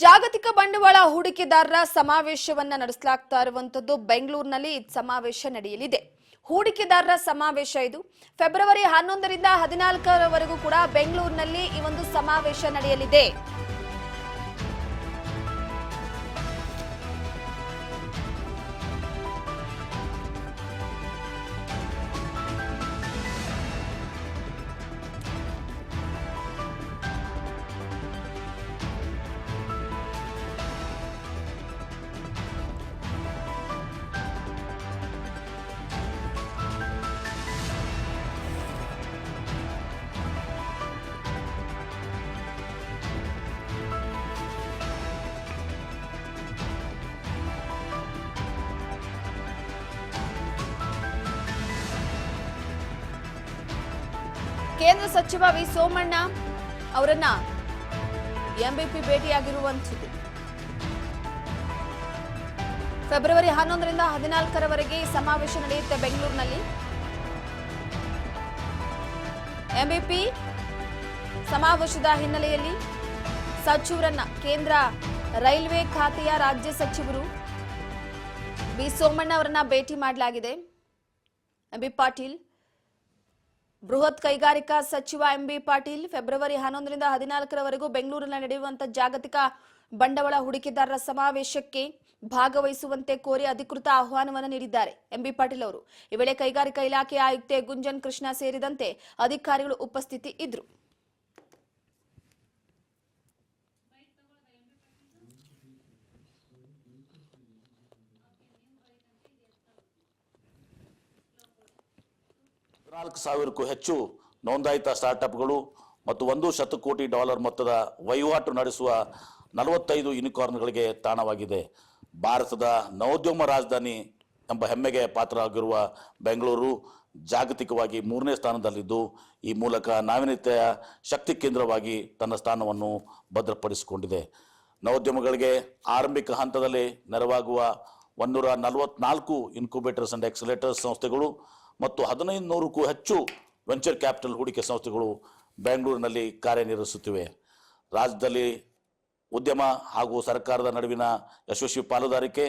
ಜಾಗತಿಕ ಬಂಡವಾಳ ಹೂಡಿಕೆದಾರರ ಸಮಾವೇಶವನ್ನ ನಡೆಸಲಾಗ್ತಾ ಇರುವಂತದ್ದು ಬೆಂಗಳೂರಿನಲ್ಲಿ ಸಮಾವೇಶ ನಡೆಯಲಿದೆ. ಹೂಡಿಕೆದಾರರ ಸಮಾವೇಶ ಇದು ಫೆಬ್ರವರಿ 11ರಿಂದ 14ರವರೆಗೂ ಕೂಡ ಬೆಂಗಳೂರಿನಲ್ಲಿ ಈ ಒಂದು ಸಮಾವೇಶ ನಡೆಯಲಿದೆ. ಕೇಂದ್ರ ಸಚಿವ ವಿ ಸೋಮಣ್ಣ ಅವರನ್ನ ಎಂಬಿಪಿ ಭೇಟಿಯಾಗಿರುವಂಥದ್ದು. ಫೆಬ್ರವರಿ 11ರಿಂದ 14ರವರೆಗೆ ಸಮಾವೇಶ ನಡೆಯುತ್ತೆ ಬೆಂಗಳೂರಿನಲ್ಲಿ. ಎಂಬಿಪಿ ಸಮಾವೇಶದ ಹಿನ್ನೆಲೆಯಲ್ಲಿ ಸಚಿವರನ್ನ ಕೇಂದ್ರ ರೈಲ್ವೆ ಖಾತೆಯ ರಾಜ್ಯ ಸಚಿವರು ವಿ ಸೋಮಣ್ಣ ಅವರನ್ನ ಭೇಟಿ ಮಾಡಲಾಗಿದೆ. ಎಂಬಿ ಪಾಟೀಲ್, ಬೃಹತ್ ಕೈಗಾರಿಕಾ ಸಚಿವ ಎಂಬಿ ಪಾಟೀಲ್ ಫೆಬ್ರವರಿ 11ರಿಂದ 14ರವರೆಗೂ ಬೆಂಗಳೂರಿನಲ್ಲಿ ನಡೆಯುವಂತಹ ಜಾಗತಿಕ ಬಂಡವಾಳ ಹೂಡಿಕೆದಾರರ ಸಮಾವೇಶಕ್ಕೆ ಭಾಗವಹಿಸುವಂತೆ ಕೋರಿ ಅಧಿಕೃತ ಆಹ್ವಾನವನ್ನು ನೀಡಿದ್ದಾರೆ ಎಂಬಿ ಪಾಟೀಲ್ ಅವರು. ಈ ವೇಳೆ ಕೈಗಾರಿಕಾ ಇಲಾಖೆ ಆಯುಕ್ತೆ ಗುಂಜನ್ ಕೃಷ್ಣ ಸೇರಿದಂತೆ ಅಧಿಕಾರಿಗಳು ಉಪಸ್ಥಿತಿ ಇದ್ರು. $14,000ಕ್ಕೂ ಹೆಚ್ಚು ನೋಂದಾಯಿತ ಸ್ಟಾರ್ಟ್ಅಪ್ಗಳು ಮತ್ತು $1 ಶತಕೋಟಿ ಮೊತ್ತದ ವಹಿವಾಟು ನಡೆಸುವ 45 ಯೂನಿಕಾರ್ನ್ಗಳಿಗೆ ತಾಣವಾಗಿದೆ. ಭಾರತದ ನವೋದ್ಯಮ ರಾಜಧಾನಿ ಎಂಬ ಹೆಮ್ಮೆಗೆ ಪಾತ್ರರಾಗಿರುವ ಬೆಂಗಳೂರು ಜಾಗತಿಕವಾಗಿ 3ನೇ ಸ್ಥಾನದಲ್ಲಿದ್ದು, ಈ ಮೂಲಕ ನಾವೀನ್ಯತೆಯ ಶಕ್ತಿ ಕೇಂದ್ರವಾಗಿ ತನ್ನ ಸ್ಥಾನವನ್ನು ಭದ್ರಪಡಿಸಿಕೊಂಡಿದೆ. ನವೋದ್ಯಮಗಳಿಗೆ ಆರಂಭಿಕ ಹಂತದಲ್ಲಿ ನೆರವಾಗುವ 144 ಇನ್ಕ್ಯುಬೇಟರ್ಸ್ ಅಂಡ್ ಎಕ್ಸಲೇಟರ್ಸ್ ಸಂಸ್ಥೆಗಳು ಮತ್ತು 1500ಕ್ಕೂ ಹೆಚ್ಚು ವೆಂಚರ್ ಕ್ಯಾಪಿಟಲ್ ಹೂಡಿಕೆ ಸಂಸ್ಥೆಗಳು ಬೆಂಗಳೂರಿನಲ್ಲಿ ಕಾರ್ಯನಿರ್ವಹಿಸುತ್ತಿವೆ. ರಾಜ್ಯದಲ್ಲಿ ಉದ್ಯಮ ಹಾಗೂ ಸರ್ಕಾರದ ನಡುವಿನ ಯಶಸ್ವಿ ಪಾಲುದಾರಿಕೆ,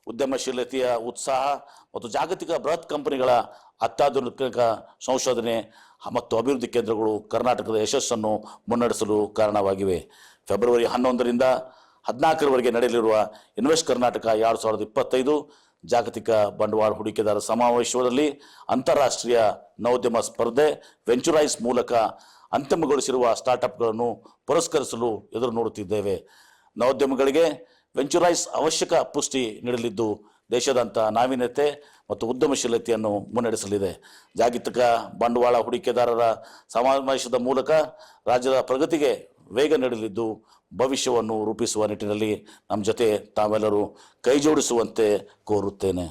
ಉದ್ಯಮಶೀಲತೆಯ ಉತ್ಸಾಹ ಮತ್ತು ಜಾಗತಿಕ ಬೃಹತ್ ಕಂಪನಿಗಳ ಅತ್ಯಾಧುನಿಕ ಸಂಶೋಧನೆ ಮತ್ತು ಅಭಿವೃದ್ಧಿ ಕೇಂದ್ರಗಳು ಕರ್ನಾಟಕದ ಯಶಸ್ಸನ್ನು ಮುನ್ನಡೆಸಲು ಕಾರಣವಾಗಿವೆ. ಫೆಬ್ರವರಿ 11ರಿಂದ 14ರವರೆಗೆ ನಡೆಯಲಿರುವ ಇನ್ವೆಸ್ಟ್ ಕರ್ನಾಟಕ 2025 ಜಾಗತಿಕ ಬಂಡವಾಳ ಹೂಡಿಕೆದಾರ ಸಮಾವೇಶದಲ್ಲಿ ಅಂತಾರಾಷ್ಟ್ರೀಯ ನವೋದ್ಯಮ ಸ್ಪರ್ಧೆ ವೆಂಚುರೈಸ್ ಮೂಲಕ ಅಂತಿಮಗೊಳಿಸಿರುವ ಸ್ಟಾರ್ಟ್ಅಪ್ಗಳನ್ನು ಪುರಸ್ಕರಿಸಲು ಎದುರು ನೋಡುತ್ತಿದ್ದೇವೆ. ನವೋದ್ಯಮಗಳಿಗೆ ವೆಂಚುರೈಸ್ ಅವಶ್ಯಕ ಪುಷ್ಟಿ ನೀಡಲಿದ್ದು, ದೇಶಾದ್ಯಂತ ನಾವೀನ್ಯತೆ ಮತ್ತು ಉದ್ಯಮಶೀಲತೆಯನ್ನು ಮುನ್ನಡೆಸಲಿದೆ. ಜಾಗತಿಕ ಬಂಡವಾಳ ಹೂಡಿಕೆದಾರರ ಸಮಾವೇಶದ ಮೂಲಕ ರಾಜ್ಯದ ಪ್ರಗತಿಗೆ ವೇಗ ನೀಡಲಿದ್ದು, ಭವಿಷ್ಯವನ್ನು ರೂಪಿಸುವ ನಿಟ್ಟಿನಲ್ಲಿ ನಮ್ಮ ಜೊತೆ ತಾವೆಲ್ಲರೂ ಕೈ ಜೋಡಿಸುವಂತೆ ಕೋರುತ್ತೇನೆ.